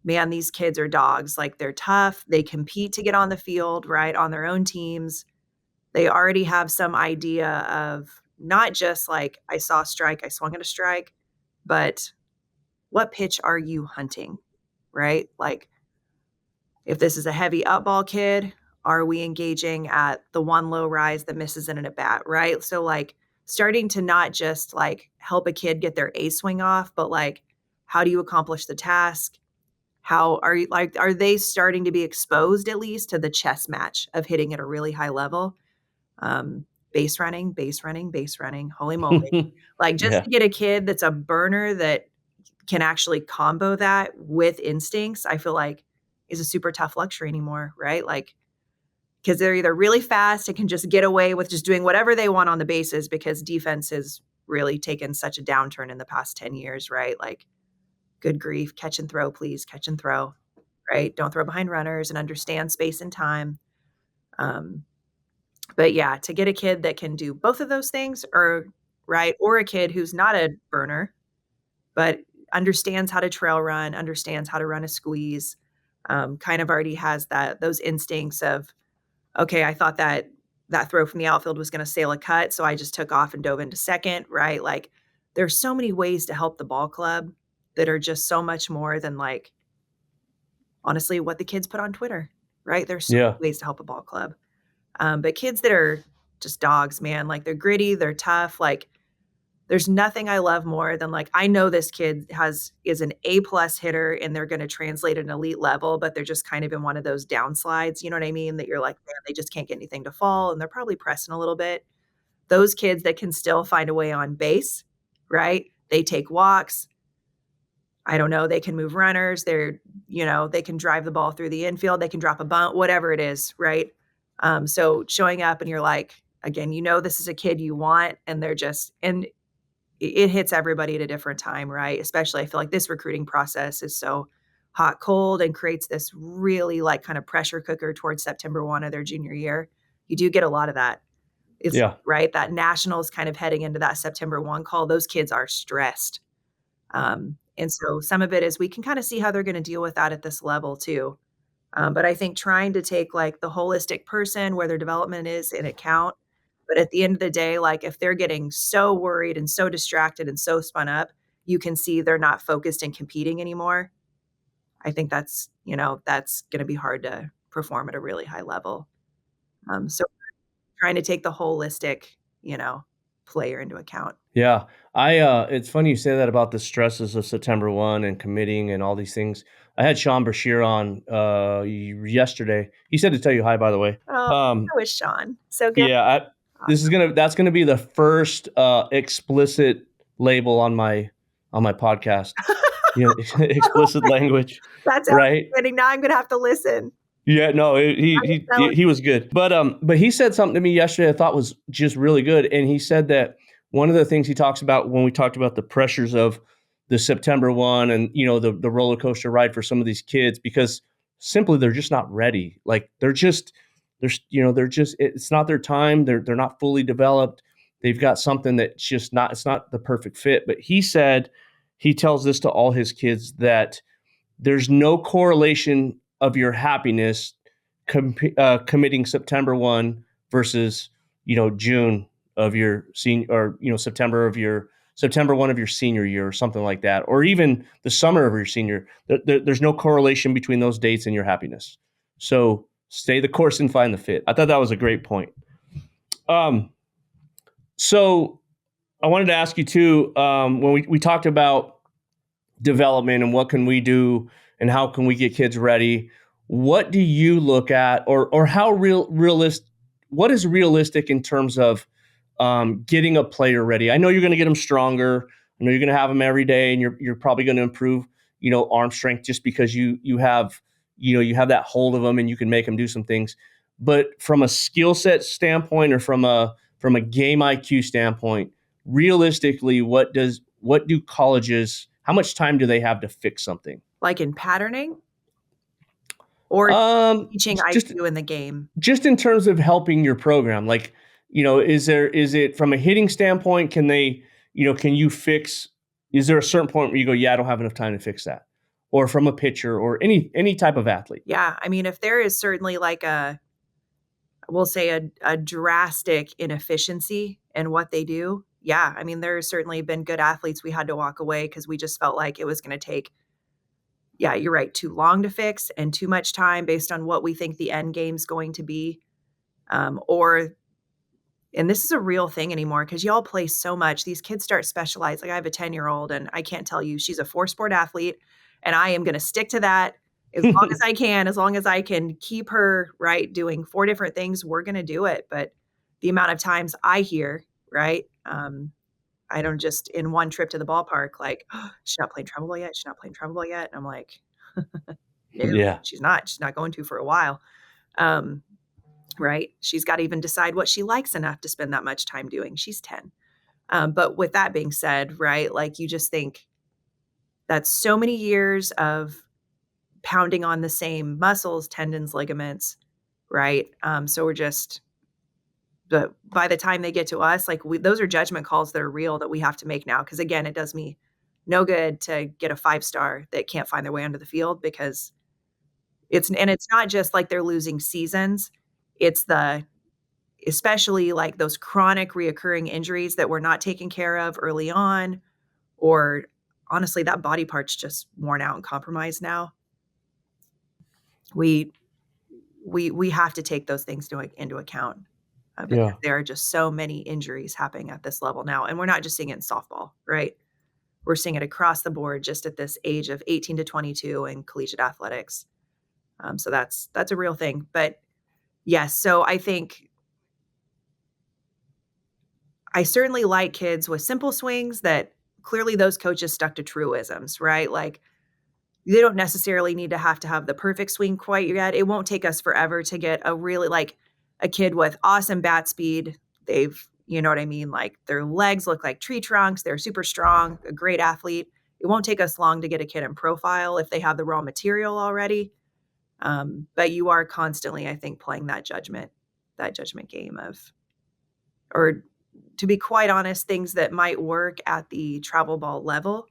man, these kids are dogs. Like, they're tough. They compete to get on the field, right, on their own teams. They already have some idea of not just like, I saw a strike, I swung at a strike, but what pitch are you hunting, right? Like, if this is a heavy up ball kid, are we engaging at the one low rise that misses in an at bat, right? So, like, starting to not just like help a kid get their A swing off, but like, how do you accomplish the task? How are they starting to be exposed at least to the chess match of hitting at a really high level? Base running, holy moly. Like, just to get a kid that's a burner that can actually combo that with instincts, I feel like is a super tough luxury anymore, right? Like, because they're either really fast and can just get away with just doing whatever they want on the bases because defense has really taken such a downturn in the past 10 years, right? Like, good grief, catch and throw, please, catch and throw, right? Don't throw behind runners and understand space and time. But yeah, to get a kid that can do both of those things, or a kid who's not a burner, but understands how to trail run, understands how to run a squeeze, kind of already has those instincts of, okay, I thought that throw from the outfield was going to sail a cut, so I just took off and dove into second, right? Like, there's so many ways to help the ball club that are just so much more than, like, honestly, what the kids put on Twitter, right? There's so many ways to help a ball club. But kids that are just dogs, man, like, they're gritty, they're tough. Like, there's nothing I love more than, like, I know this kid is an A+ hitter and they're going to translate at an elite level, but they're just kind of in one of those downslides. You know what I mean? That you're like, man, they just can't get anything to fall, and they're probably pressing a little bit. Those kids that can still find a way on base, right? They take walks. I don't know. They can move runners. They can drive the ball through the infield. They can drop a bunt, whatever it is, right? So showing up and you're like, again, this is a kid you want, and it hits everybody at a different time, right? Especially, I feel like this recruiting process is so hot, cold, and creates this really, like, kind of pressure cooker towards September 1 of their junior year. You do get a lot of that. Right. That nationals kind of heading into that September 1 call, those kids are stressed. And so some of it is we can kind of see how they're going to deal with that at this level too. But I think trying to take, like, the holistic person where their development is in account. But at the end of the day, like, if they're getting so worried and so distracted and so spun up, you can see they're not focused and competing anymore. I think that's going to be hard to perform at a really high level. So trying to take the holistic, player into account. Yeah. It's funny you say that about the stresses of September 1 and committing and all these things. I had Sean Bashir on yesterday. He said to tell you hi, by the way. I wish Sean. So good. Yeah. That's gonna be the first explicit label on my podcast. Explicit language. That's right. Now I'm gonna have to listen. Yeah, no, he was good. But he said something to me yesterday I thought was just really good. And he said that one of the things he talks about when we talked about the pressures of the September 1 and, the roller coaster ride for some of these kids, because simply they're just not ready. Like it's not their time. They're not fully developed. They've got something that's just not, it's not the perfect fit. But he said, he tells this to all his kids, that there's no correlation of your happiness committing September 1 versus, June of your senior, or, September 1 of your senior year or something like that, or even the summer of your senior. There's no correlation between those dates and your happiness. So stay the course and find the fit. I thought that was a great point. So I wanted to ask you too, when we talked about development and what can we do and how can we get kids ready, what do you look at, or how realistic, what is realistic in terms of getting a player ready? I know you're going to get them stronger. I know you're going to have them every day, and you're probably going to improve, arm strength, just because you have that hold of them and you can make them do some things. But from a skill set standpoint, or from a game IQ standpoint, realistically, what do colleges, how much time do they have to fix something? Like in patterning or teaching IQ in the game? Just in terms of helping your program, like, is it from a hitting standpoint, can you fix, is there a certain point where you go, yeah, I don't have enough time to fix that? Or from a pitcher or any type of athlete? Yeah. I mean, if there is certainly like we'll say a drastic inefficiency in what they do. Yeah. I mean, there's certainly been good athletes we had to walk away because we just felt like it was going to take, yeah, you're right, too long to fix and too much time based on what we think the end game's going to be. And this is a real thing anymore because y'all play so much. These kids start specialized. Like I have a 10-year-old and I can't tell you, she's a 4-sport athlete and I am going to stick to that as long as I can, as long as I can keep her, right, doing 4 different things, we're going to do it. But the amount of times I hear, right, I don't just in one trip to the ballpark, like, oh, she's not playing travel ball yet. She's not playing travel ball yet. And I'm like, no, Yeah. She's not going to for a while. Right. She's got to even decide what she likes enough to spend that much time doing. She's 10. But with that being said, right, like you just think that's so many years of pounding on the same muscles, tendons, ligaments, right? So but by the time they get to us, like those are judgment calls that are real that we have to make now. Because again, it does me no good to get a 5-star that can't find their way onto the field because it's not just like they're losing seasons. It's especially like those chronic reoccurring injuries that we're not taking care of early on, or honestly, that body part's just worn out and compromised now. We have to take those things into account because there are just so many injuries happening at this level now. And we're not just seeing it in softball, right? We're seeing it across the board just at this age of 18 to 22 in collegiate athletics. So that's a real thing. But yes, so I think I certainly like kids with simple swings that clearly those coaches stuck to truisms, right? Like they don't necessarily need to have the perfect swing quite yet. It won't take us forever to get a really like a kid with awesome bat speed. You know what I mean? Like their legs look like tree trunks. They're super strong, a great athlete. It won't take us long to get a kid in profile if they have the raw material already. But you are constantly, I think, playing that judgment game of, or to be quite honest, things that might work at the travel ball level.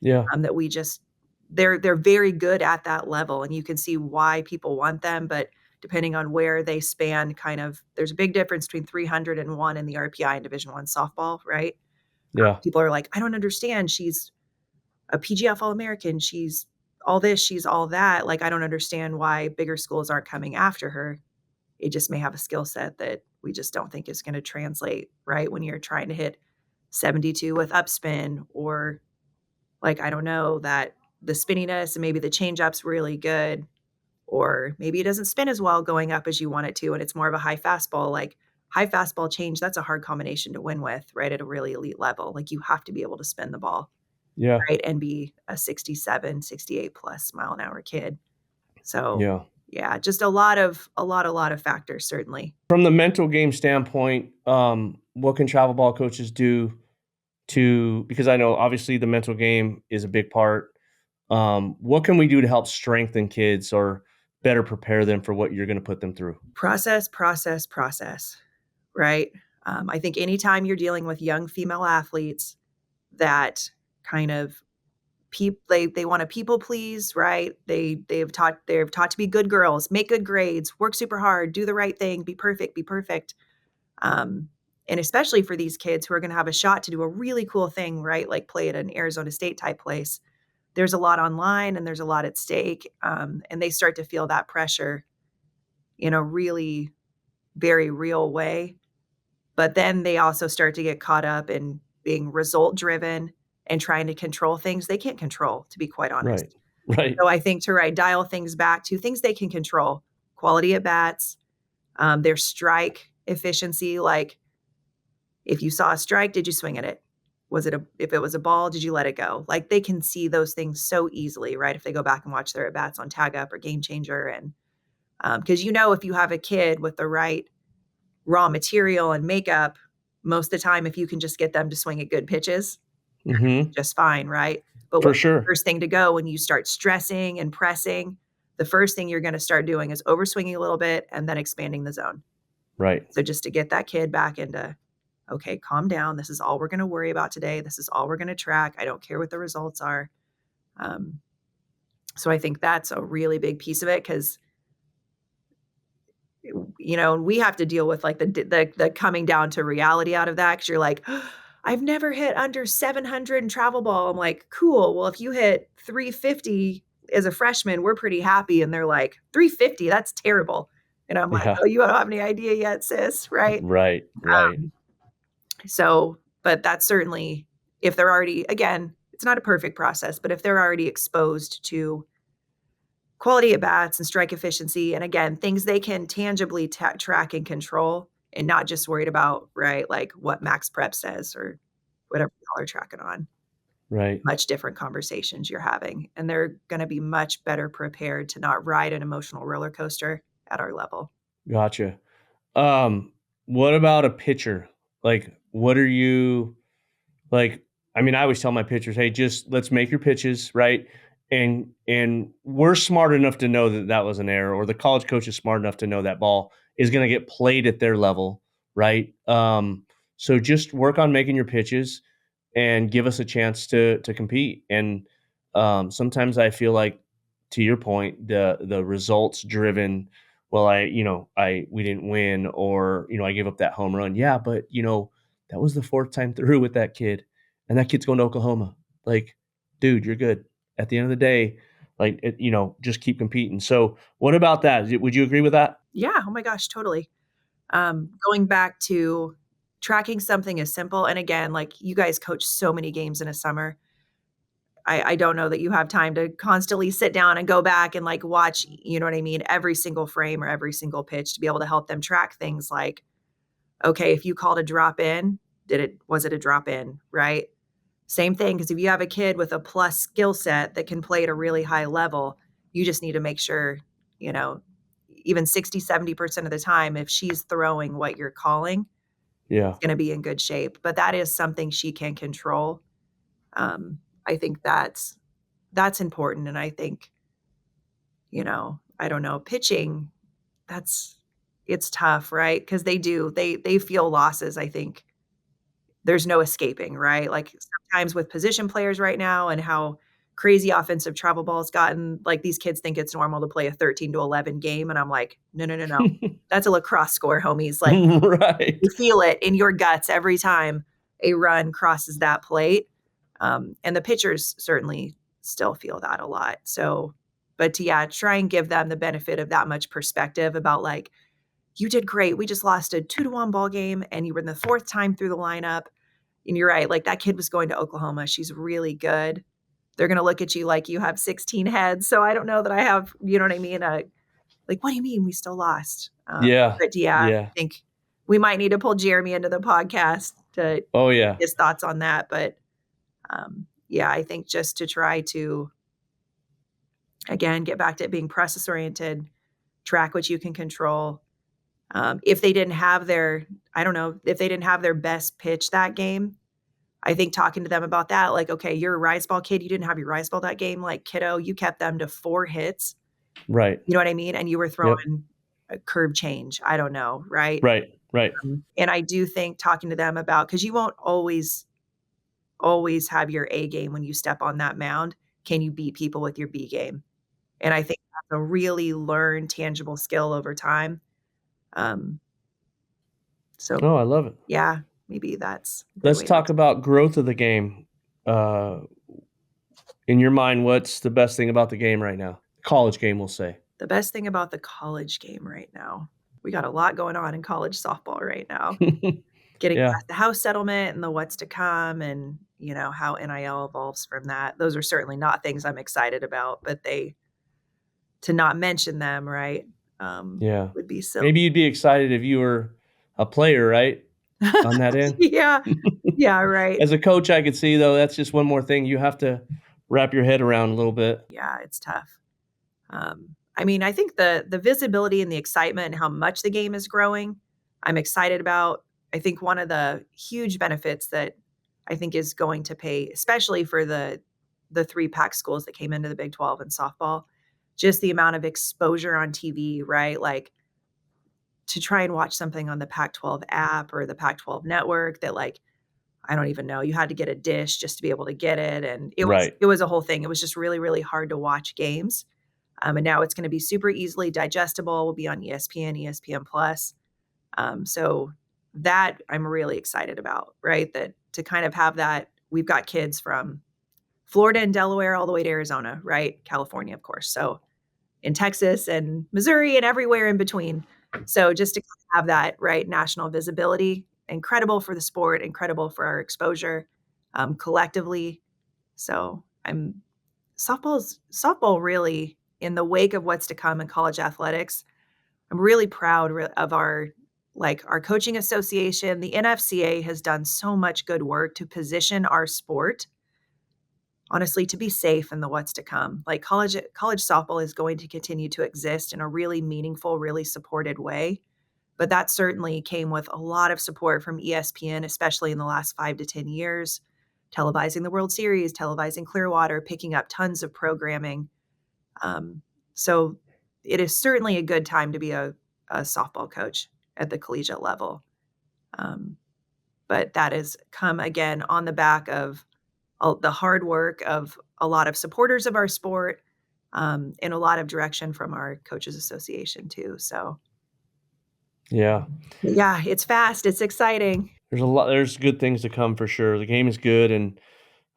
Yeah. That we just, they're very good at that level and you can see why people want them. But depending on where they span, kind of, there's a big difference between 301 and the RPI in Division I softball, right? Yeah. People are like, I don't understand. She's a PGF All-American. She's all this, she's all that. Like, I don't understand why bigger schools aren't coming after her. It just may have a skill set that we just don't think is going to translate, right? When you're trying to hit 72 with upspin, or like, I don't know, that the spinniness and maybe the changeup's really good, or maybe it doesn't spin as well going up as you want it to. And it's more of a high fastball, like high fastball change. That's a hard combination to win with, right? At a really elite level. Like you have to be able to spin the ball. Right. And be a 67, 68 plus mile an hour kid. So yeah, just a lot of factors, certainly. From the mental game standpoint, what can travel ball coaches do because I know obviously the mental game is a big part. What can we do to help strengthen kids or better prepare them for what you're going to put them through? Process, right? I think anytime you're dealing with young female athletes that kind of they want to people please, right? They're taught to be good girls, make good grades, work super hard, do the right thing, be perfect. Um, and especially for these kids who are going to have a shot to do a really cool thing, right? Like play at an Arizona State type place. There's a lot online and there's a lot at stake. And they start to feel that pressure in a really very real way. But then they also start to get caught up in being result driven and trying to control things they can't control, to be quite honest. Right. So I think to dial things back to things they can control, quality at bats, their strike efficiency. Like if you saw a strike, did you swing at it? If it was a ball, did you let it go? Like they can see those things so easily, right? If they go back and watch their at bats on Tag Up or Game Changer. And because if you have a kid with the right raw material and makeup, most of the time, if you can just get them to swing at good pitches, just fine, right? But For what's the sure. first thing to go when you start stressing and pressing? The first thing you're going to start doing is overswinging a little bit and then expanding the zone. Right. So just to get that kid back into, okay, calm down. This is all we're going to worry about today. This is all we're going to track. I don't care what the results are. So I think that's a really big piece of it because, we have to deal with like the coming down to reality out of that because you're like, oh, I've never hit under 700 in travel ball. I'm like, cool. Well, if you hit 350 as a freshman, we're pretty happy. And they're like, 350, that's terrible. And I'm like, oh, you don't have any idea yet, sis, right? Right. So, but that's certainly if they're already, again, it's not a perfect process, but if they're already exposed to quality at bats and strike efficiency, and again, things they can tangibly track and control and not just worried about, right, like what Max Prep says or whatever y'all are tracking on. Right. Much different conversations you're having. And they're going to be much better prepared to not ride an emotional roller coaster at our level. Gotcha. What about a pitcher? Like, what are you like? I mean, I always tell my pitchers, hey, just let's make your pitches, right? And we're smart enough to know that that was an error, or the college coach is smart enough to know that ball is going to get played at their level, right? So just work on making your pitches and give us a chance to compete. And sometimes I feel like, to your point, the results driven. Well, we didn't win, or I gave up that home run. Yeah, but that was the fourth time through with that kid, and that kid's going to Oklahoma. Like, dude, you're good. At the end of the day, just keep competing. So, what about that? Would you agree with that? Yeah. Oh my gosh, totally. Going back to tracking something as simple, and again, like you guys coach so many games in a summer. I don't know that you have time to constantly sit down and go back and like watch, you know what I mean, every single frame or every single pitch to be able to help them track things like, okay, if you called a drop in, was it a drop in, right? Same thing, because if you have a kid with a plus skill set that can play at a really high level, you just need to make sure, even 60, 70% of the time, if she's throwing what you're calling, it's going to be in good shape. But that is something she can control. I think that's important. And I think, I don't know, pitching, it's tough, right? Because they feel losses. I think there's no escaping, right? Like sometimes with position players right now and how crazy offensive travel ball's gotten, like these kids think it's normal to play a 13-11 game. And I'm like, no. That's a lacrosse score, homies. Like right. you feel it in your guts every time a run crosses that plate. And the pitchers certainly still feel that a lot. So, but try and give them the benefit of that much perspective about like, you did great. We just lost a 2-1 ball game and you were in the fourth time through the lineup. And you're right. Like that kid was going to Oklahoma. She's really good. They're going to look at you like you have 16 heads. So I don't know that I have, you know what I mean? Like, what do you mean we still lost? But I think we might need to pull Jeremy into the podcast to his thoughts on that. But I think just to try to, again, get back to it being process oriented, track what you can control. If they didn't have their, I don't know, if they didn't have their best pitch that game, I think talking to them about that, like, okay, you're a rise ball kid. You didn't have your rise ball that game. Like, kiddo, you kept them to 4 hits. Right. You know what I mean? And you were Yep. throwing a curb change. I don't know. Right. Right. And I do think talking to them about, because you won't always have your A game when you step on that mound. Can you beat people with your B game? And I think that's a really learned, tangible skill over time. So, Oh, I love it. yeah, maybe that's a good Let's way to talk about growth of the game. In your mind, what's the best thing about the game right now? College game, we'll say. The best thing about the college game right now, we got a lot going on in college softball right now. Getting Yeah. past the house settlement and the what's to come, and how NIL evolves from that. Those are certainly not things I'm excited about, but to not mention them, right? Yeah. Would be silly. Maybe you'd be excited if you were a player, right? On that end. Yeah, right. As a coach, I could see, though, that's just one more thing you have to wrap your head around a little bit. Yeah, it's tough. I mean, I think the visibility and the excitement and how much the game is growing, I'm excited about. I think one of the huge benefits that I think is going to pay, especially for the 3 Pac schools that came into the Big 12 in softball, just the amount of exposure on TV, right? Like, to try and watch something on the Pac-12 app or the Pac-12 network that, like, I don't even know, you had to get a dish just to be able to get it. And it was a whole thing. It was just really, really hard to watch games. And now it's going to be super easily digestible. We'll be on ESPN, ESPN Plus. So that I'm really excited about, right? That to kind of have that, we've got kids from Florida and Delaware all the way to Arizona, right? California, of course. So in Texas and Missouri and everywhere in between. So just to have that, right, national visibility, incredible for the sport, incredible for our exposure collectively. So softball really, in the wake of what's to come in college athletics, I'm really proud of our coaching association. The NFCA has done so much good work to position our sport, honestly, to be safe in the what's to come. Like, college softball is going to continue to exist in a really meaningful, really supported way. But that certainly came with a lot of support from ESPN, especially in the last 5 to 10 years, televising the World Series, televising Clearwater, picking up tons of programming. So it is certainly a good time to be a softball coach at the collegiate level. But that has come, again, on the back of the hard work of a lot of supporters of our sport, and a lot of direction from our coaches association too. So yeah, it's fast. It's exciting. There's good things to come for sure. The game is good, and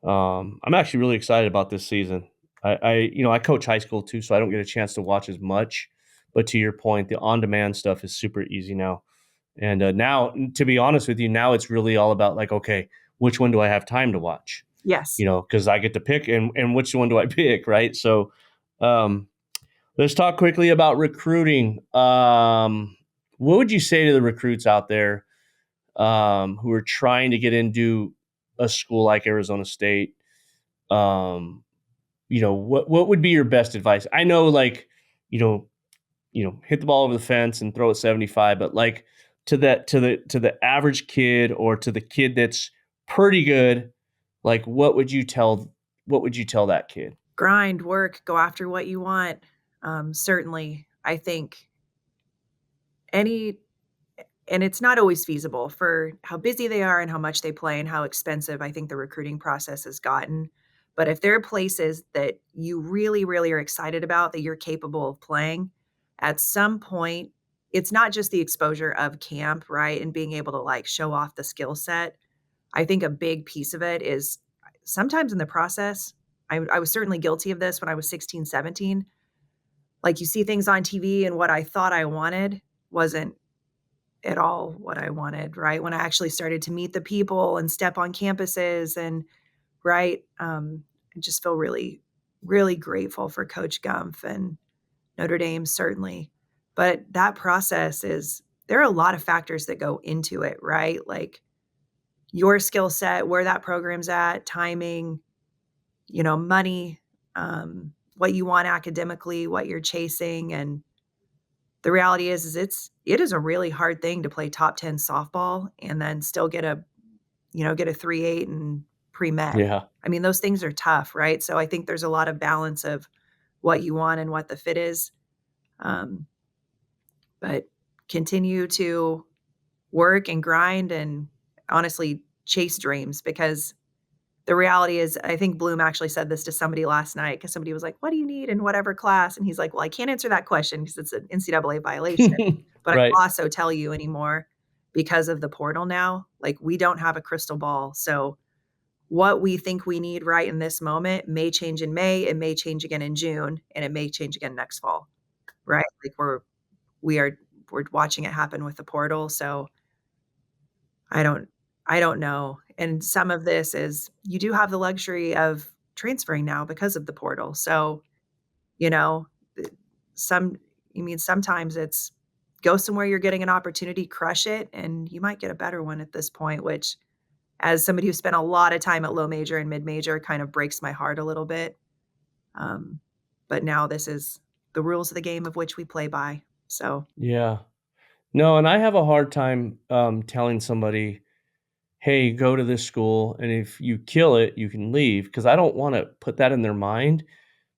I'm actually really excited about this season. I coach high school too, so I don't get a chance to watch as much. But to your point, the on-demand stuff is super easy now. And now, to be honest with you, now it's really all about, like, okay, which one do I have time to watch? Yes. Because I get to pick, and which one do I pick, right? So let's talk quickly about recruiting. What would you say to the recruits out there who are trying to get into a school like Arizona State? What would be your best advice? I know, like, hit the ball over the fence and throw it 75, but like to the average kid, or to the kid that's pretty good, like, what would you tell that kid? Grind, work, go after what you want. Certainly, I think and it's not always feasible for how busy they are and how much they play and how expensive I think the recruiting process has gotten. But if there are places that you really, really are excited about, that you're capable of playing, at some point, it's not just the exposure of camp, right? And being able to, like, show off the skill set. I think a big piece of it is sometimes in the process, I was certainly guilty of this when I was 16, 17. Like, you see things on TV and what I thought I wanted wasn't at all what I wanted, right? When I actually started to meet the people and step on campuses and, right, I just feel really, really grateful for Coach Gumpf and Notre Dame, certainly. But that process there are a lot of factors that go into it, right? Like your skill set, where that program's at, timing, money, what you want academically, what you're chasing. And the reality is it is a really hard thing to play top 10 softball and then still get a 3.8 in pre-med. Yeah. I mean, those things are tough, right? So I think there's a lot of balance of what you want and what the fit is. But continue to work and grind and honestly chase dreams, because the reality is, I think Bloom actually said this to somebody last night, because somebody was like, what do you need in whatever class? And he's like, well, I can't answer that question because it's an NCAA violation. But I Right. will also tell you anymore, because of the portal now, like, we don't have a crystal ball. So what we think we need right in this moment may change in May, it may change again in June, and it may change again next fall, right? Like we're watching it happen with the portal. So I don't know. And some of this is, you do have the luxury of transferring now because of the portal. So, you know, sometimes it's go somewhere you're getting an opportunity, crush it, and you might get a better one at this point, which, as somebody who spent a lot of time at low major and mid major, kind of breaks my heart a little bit. But now this is the rules of the game of which we play by. So Yeah. No, and I have a hard time telling somebody, hey, go to this school, and if you kill it, you can leave, because I don't want to put that in their mind.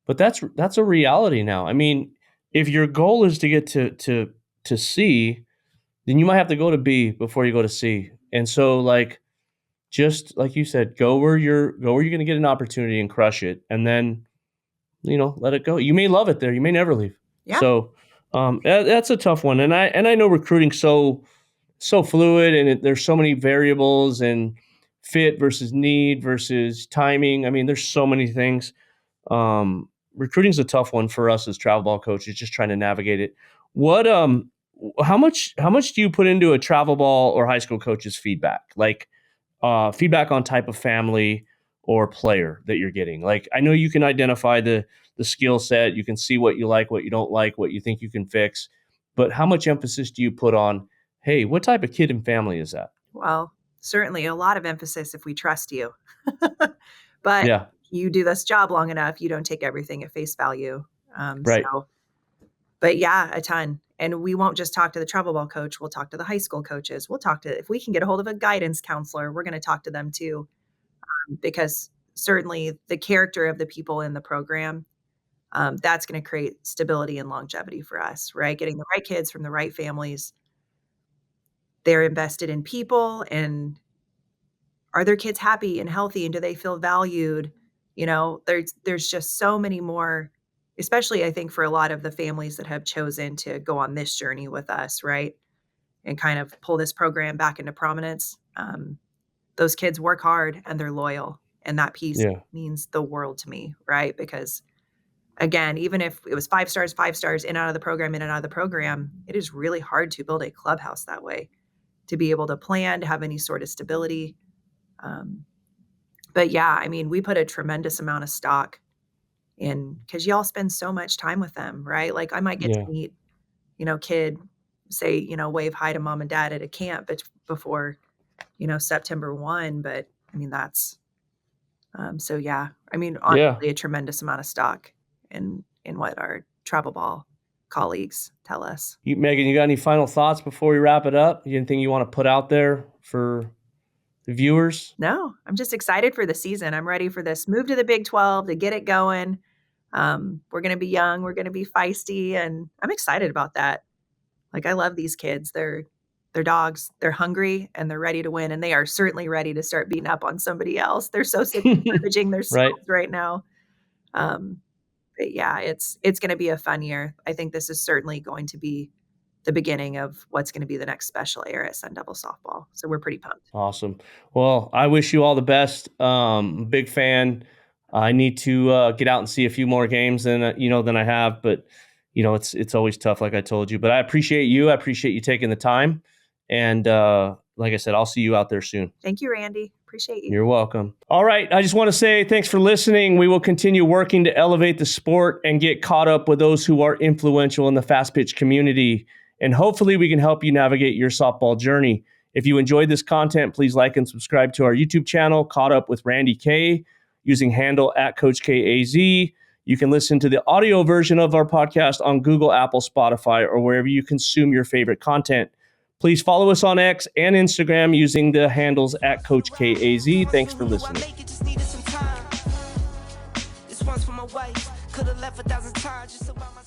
But that's a reality now. I mean, if your goal is to get to C, then you might have to go to B before you go to C. And so, like, just like you said, go where you're going to get an opportunity and crush it, and then let it go. You may love it there, you may never leave. yeah, So that's a tough one, and I know recruiting's so fluid, and there's so many variables, and fit versus need versus timing. I mean, there's so many things. Recruiting's a tough one for us as travel ball coaches, just trying to navigate it. What how much do you put into a travel ball or high school coach's feedback? Like feedback on type of family or player that you're getting. Like, I know you can identify the skill set, you can see what you like, what you don't like, what you think you can fix, but how much emphasis do you put on, hey, what type of kid and family is that? well, certainly a lot of emphasis if we trust you. But Yeah, you do this job long enough, you don't take everything at face value. right. But yeah, a ton. And we won't just talk to the travel ball coach. We'll talk to the high school coaches. We'll talk to, if we can get a hold of a guidance counselor, we're going to talk to them too. Because certainly the character of the people in the program, that's going to create stability and longevity for us, right? Getting the right kids from the right families. They're invested in people, and are their kids happy and healthy, and do they feel valued? There's just so many more, especially I think for a lot of the families that have chosen to go on this journey with us, right? And kind of pull this program back into prominence. Those kids work hard and they're loyal. And that piece Yeah. means the world to me, right? Because again, even if it was 5 stars, in and out of the program, it is really hard to build a clubhouse that way, to be able to plan, to have any sort of stability. But yeah, I mean, we put a tremendous amount of stock in, because y'all spend so much time with them, right? Like, I might get to Yeah. meet, kid, say, wave hi to mom and dad at a camp before, September 1. But I mean, that's, so yeah, I mean, Yeah. honestly, a tremendous amount of stock in what our travel ball colleagues tell us. Megan, you got any final thoughts before we wrap it up? Anything you want to put out there for the viewers? No, I'm just excited for the season. I'm ready for this move to the Big 12 to get it going. We're going to be young, we're going to be feisty, and I'm excited about that. Like, I love these kids. They're dogs. They're hungry and they're ready to win. And they are certainly ready to start beating up on somebody else. They're so sick of scrimmaging their Right. skills right now. But yeah, it's going to be a fun year. I think this is certainly going to be the beginning of what's going to be the next special era at Sun Devil softball. So we're pretty pumped. Awesome. Well, I wish you all the best. Big fan. I need to get out and see a few more games than I have, but it's always tough, like I told you. But I appreciate you. I appreciate you taking the time. And like I said, I'll see you out there soon. Thank you, Randy. Appreciate you. You're welcome. All right. I just want to say thanks for listening. We will continue working to elevate the sport and get caught up with those who are influential in the fast pitch community. And hopefully we can help you navigate your softball journey. If you enjoyed this content, please like and subscribe to our YouTube channel, Caught Up with Randy Kaye, using handle @CoachKAZ. You can listen to the audio version of our podcast on Google, Apple, Spotify, or wherever you consume your favorite content. Please follow us on X and Instagram using the handles at Coach KAZ. Thanks for listening. This one's for my wife. Could have left 1,000 times just about my